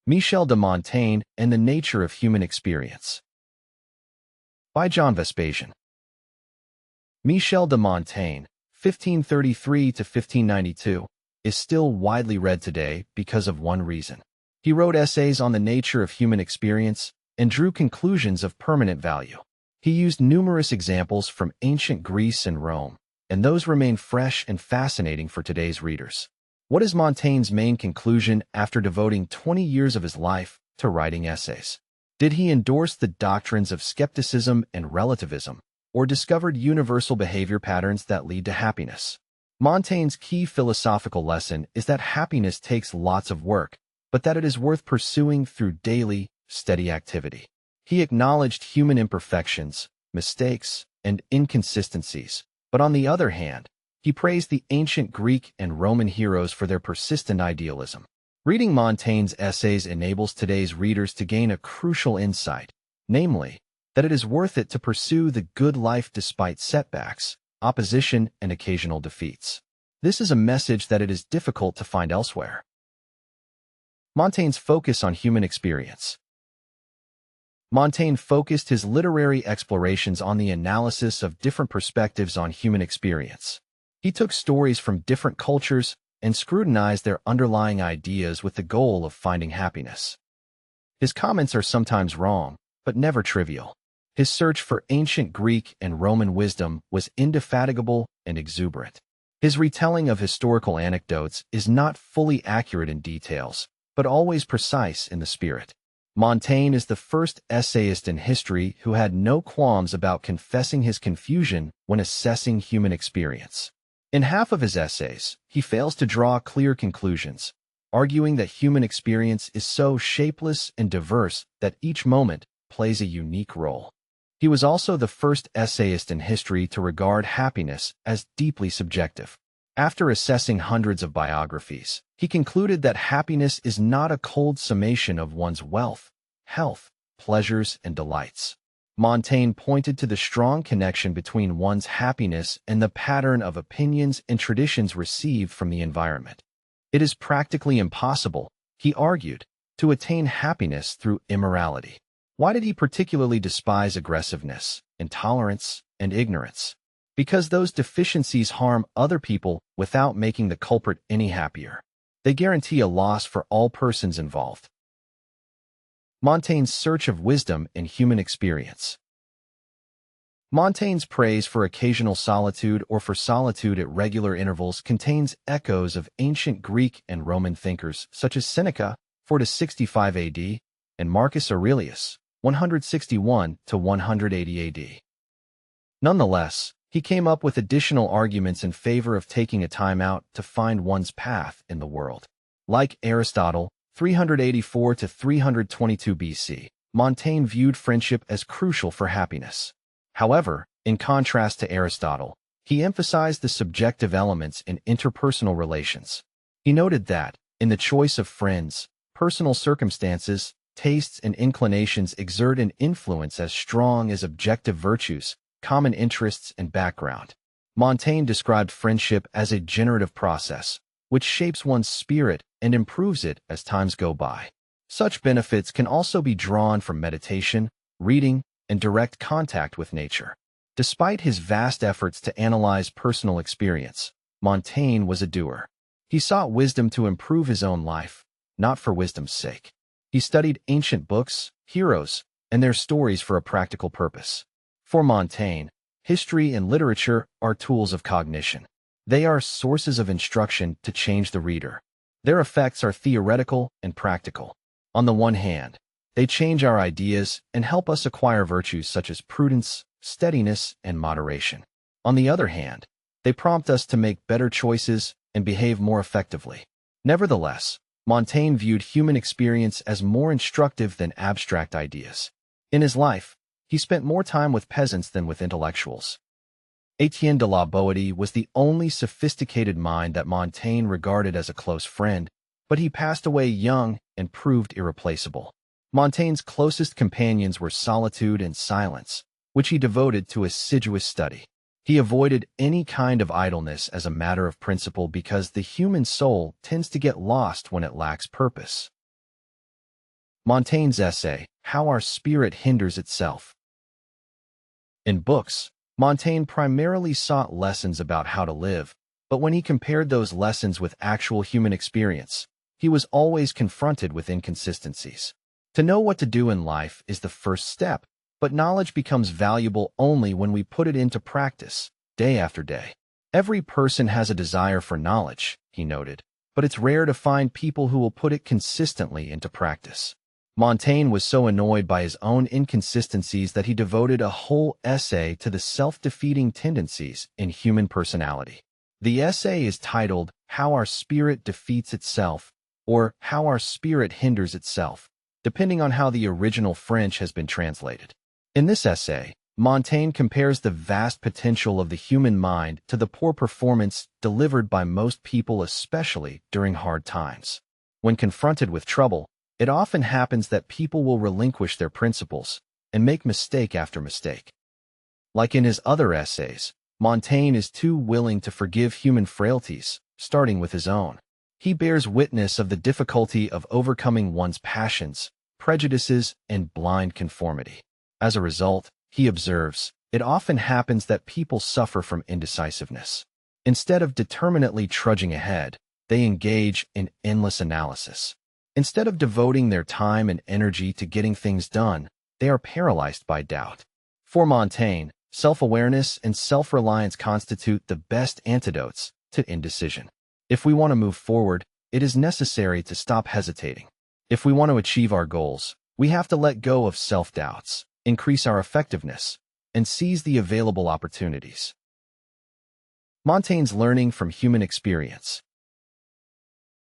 Michel de Montaigne and the Nature of Human Experience by John Vespasian. Michel de Montaigne, 1533 to 1592, is still widely read today because of one reason. He wrote essays on the nature of human experience and drew conclusions of permanent value. He used numerous examples from ancient Greece and Rome, and those remain fresh and fascinating for today's readers. What is Montaigne's main conclusion after devoting 20 years of his life to writing essays? Did he endorse the doctrines of skepticism and relativism, or discovered universal behavior patterns that lead to happiness? Montaigne's key philosophical lesson is that happiness takes lots of work, but that it is worth pursuing through daily, steady activity. He acknowledged human imperfections, mistakes, and inconsistencies, but on the other hand, he praised the ancient Greek and Roman heroes for their persistent idealism. Reading Montaigne's essays enables today's readers to gain a crucial insight, namely, that it is worth it to pursue the good life despite setbacks, opposition, and occasional defeats. This is a message that it is difficult to find elsewhere. Montaigne's focus on human experience. Montaigne focused his literary explorations on the analysis of different perspectives on human experience. He took stories from different cultures and scrutinized their underlying ideas with the goal of finding happiness. His comments are sometimes wrong, but never trivial. His search for ancient Greek and Roman wisdom was indefatigable and exuberant. His retelling of historical anecdotes is not fully accurate in details, but always precise in the spirit. Montaigne is the first essayist in history who had no qualms about confessing his confusion when assessing human experience. In half of his essays, he fails to draw clear conclusions, arguing that human experience is so shapeless and diverse that each moment plays a unique role. He was also the first essayist in history to regard happiness as deeply subjective. After assessing hundreds of biographies, he concluded that happiness is not a cold summation of one's wealth, health, pleasures, and delights. Montaigne pointed to the strong connection between one's happiness and the pattern of opinions and traditions received from the environment. It is practically impossible, he argued, to attain happiness through immorality. Why did he particularly despise aggressiveness, intolerance, and ignorance? Because those deficiencies harm other people without making the culprit any happier. They guarantee a loss for all persons involved. Montaigne's search of wisdom in human experience. Montaigne's praise for occasional solitude or for solitude at regular intervals contains echoes of ancient Greek and Roman thinkers such as Seneca, 4-65 AD, and Marcus Aurelius, 161 to 180 AD. Nonetheless, he came up with additional arguments in favor of taking a time out to find one's path in the world. Like Aristotle, 384 to 322 BC, Montaigne viewed friendship as crucial for happiness. However, in contrast to Aristotle, he emphasized the subjective elements in interpersonal relations. He noted that, in the choice of friends, personal circumstances, tastes, and inclinations exert an influence as strong as objective virtues, common interests, and background. Montaigne described friendship as a generative process, which shapes one's spirit and improves it as times go by. Such benefits can also be drawn from meditation, reading, and direct contact with nature. Despite his vast efforts to analyze personal experience, Montaigne was a doer. He sought wisdom to improve his own life, not for wisdom's sake. He studied ancient books, heroes, and their stories for a practical purpose. For Montaigne, history and literature are tools of cognition. They are sources of instruction to change the reader. Their effects are theoretical and practical. On the one hand, they change our ideas and help us acquire virtues such as prudence, steadiness, and moderation. On the other hand, they prompt us to make better choices and behave more effectively. Nevertheless, Montaigne viewed human experience as more instructive than abstract ideas. In his life, he spent more time with peasants than with intellectuals. Etienne de la Boétie was the only sophisticated mind that Montaigne regarded as a close friend, but he passed away young and proved irreplaceable. Montaigne's closest companions were solitude and silence, which he devoted to assiduous study. He avoided any kind of idleness as a matter of principle because the human soul tends to get lost when it lacks purpose. Montaigne's essay, How Our Spirit Hinders Itself. In books, Montaigne primarily sought lessons about how to live, but when he compared those lessons with actual human experience, he was always confronted with inconsistencies. To know what to do in life is the first step, but knowledge becomes valuable only when we put it into practice, day after day. Every person has a desire for knowledge, he noted, but it's rare to find people who will put it consistently into practice. Montaigne was so annoyed by his own inconsistencies that he devoted a whole essay to the self-defeating tendencies in human personality. The essay is titled, How Our Spirit Defeats Itself, or How Our Spirit Hinders Itself, depending on how the original French has been translated. In this essay, Montaigne compares the vast potential of the human mind to the poor performance delivered by most people, especially during hard times. When confronted with trouble, it often happens that people will relinquish their principles and make mistake after mistake. Like in his other essays, Montaigne is too willing to forgive human frailties, starting with his own. He bears witness of the difficulty of overcoming one's passions, prejudices, and blind conformity. As a result, he observes, it often happens that people suffer from indecisiveness. Instead of determinately trudging ahead, they engage in endless analysis. Instead of devoting their time and energy to getting things done, they are paralyzed by doubt. For Montaigne, self-awareness and self-reliance constitute the best antidotes to indecision. If we want to move forward, it is necessary to stop hesitating. If we want to achieve our goals, we have to let go of self-doubts, increase our effectiveness, and seize the available opportunities. Montaigne's learning from human experience.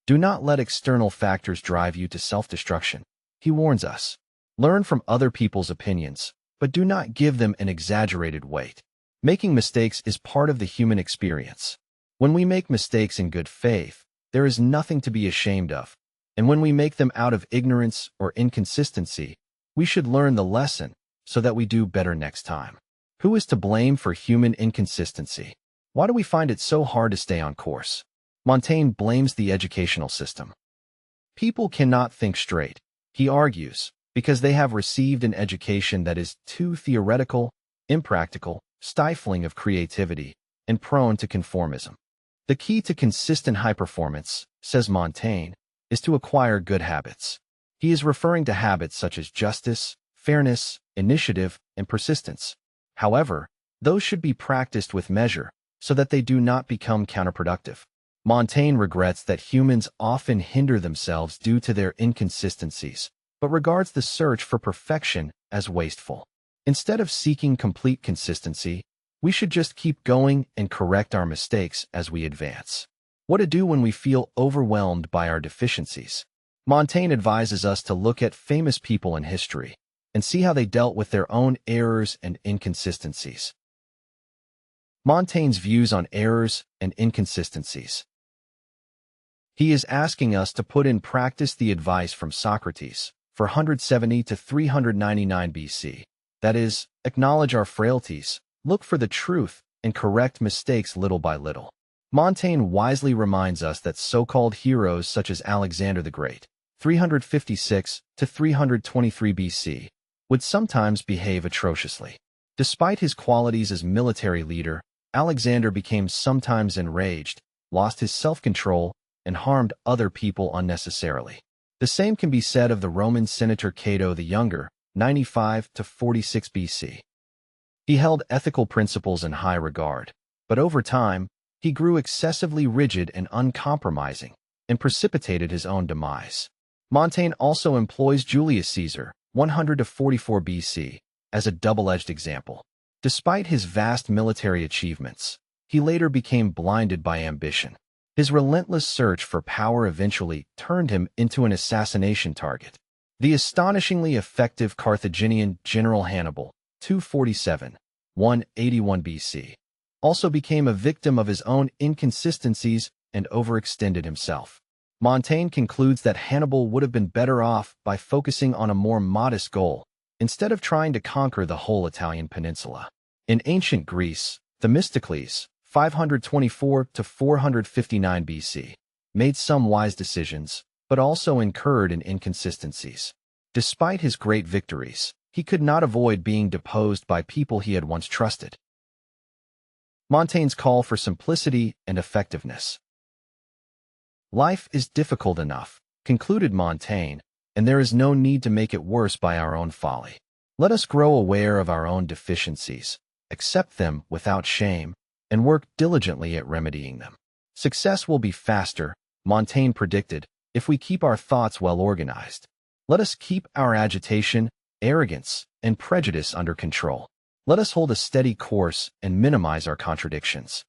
Do not let external factors drive you to self-destruction, he warns us. Learn from other people's opinions, but do not give them an exaggerated weight. Making mistakes is part of the human experience. When we make mistakes in good faith, there is nothing to be ashamed of, and when we make them out of ignorance or inconsistency, we should learn the lesson so that we do better next time. Who is to blame for human inconsistency? Why do we find it so hard to stay on course? Montaigne blames the educational system. People cannot think straight, he argues, because they have received an education that is too theoretical, impractical, stifling of creativity, and prone to conformism. The key to consistent high performance, says Montaigne, is to acquire good habits. He is referring to habits such as justice, fairness, initiative, and persistence. However, those should be practiced with measure so that they do not become counterproductive. Montaigne regrets that humans often hinder themselves due to their inconsistencies, but regards the search for perfection as wasteful. Instead of seeking complete consistency, we should just keep going and correct our mistakes as we advance. What to do when we feel overwhelmed by our deficiencies? Montaigne advises us to look at famous people in history and see how they dealt with their own errors and inconsistencies. Montaigne's views on errors and inconsistencies. He is asking us to put in practice the advice from Socrates, 470 to 399 BC. That is, acknowledge our frailties, look for the truth, and correct mistakes little by little. Montaigne wisely reminds us that so-called heroes such as Alexander the Great, 356 to 323 BC, would sometimes behave atrociously. Despite his qualities as military leader, Alexander became sometimes enraged, lost his self-control, and harmed other people unnecessarily. The same can be said of the Roman senator Cato the Younger, 95 to 46 BC. He held ethical principles in high regard, but over time, he grew excessively rigid and uncompromising, and precipitated his own demise. Montaigne also employs Julius Caesar, 100 to 44 BC, as a double-edged example. Despite his vast military achievements, he later became blinded by ambition. His relentless search for power eventually turned him into an assassination target. The astonishingly effective Carthaginian general Hannibal, 247, 181 BC, also became a victim of his own inconsistencies and overextended himself. Montaigne concludes that Hannibal would have been better off by focusing on a more modest goal, instead of trying to conquer the whole Italian peninsula. In ancient Greece, Themistocles, 524 to 459 BC, made some wise decisions, but also incurred in inconsistencies. Despite his great victories, he could not avoid being deposed by people he had once trusted. Montaigne's call for simplicity and effectiveness. Life is difficult enough, concluded Montaigne, and there is no need to make it worse by our own folly. Let us grow aware of our own deficiencies, accept them without shame, and work diligently at remedying them. Success will be faster, Montaigne predicted, if we keep our thoughts well organized. Let us keep our agitation, arrogance, and prejudice under control. Let us hold a steady course and minimize our contradictions.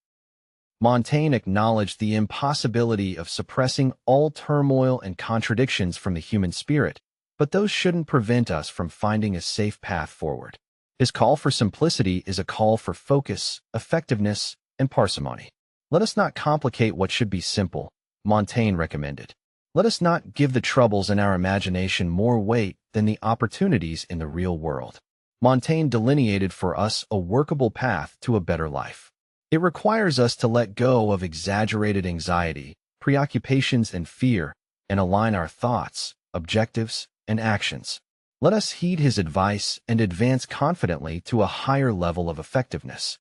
Montaigne acknowledged the impossibility of suppressing all turmoil and contradictions from the human spirit, but those shouldn't prevent us from finding a safe path forward. His call for simplicity is a call for focus, effectiveness, and parsimony. Let us not complicate what should be simple, Montaigne recommended. Let us not give the troubles in our imagination more weight than the opportunities in the real world. Montaigne delineated for us a workable path to a better life. It requires us to let go of exaggerated anxiety, preoccupations, and fear, and align our thoughts, objectives, and actions. Let us heed his advice and advance confidently to a higher level of effectiveness.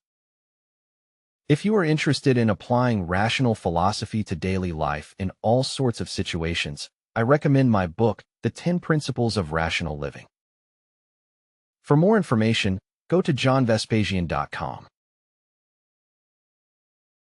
If you are interested in applying rational philosophy to daily life in all sorts of situations, I recommend my book, The 10 Principles of Rational Living. For more information, go to johnvespasian.com.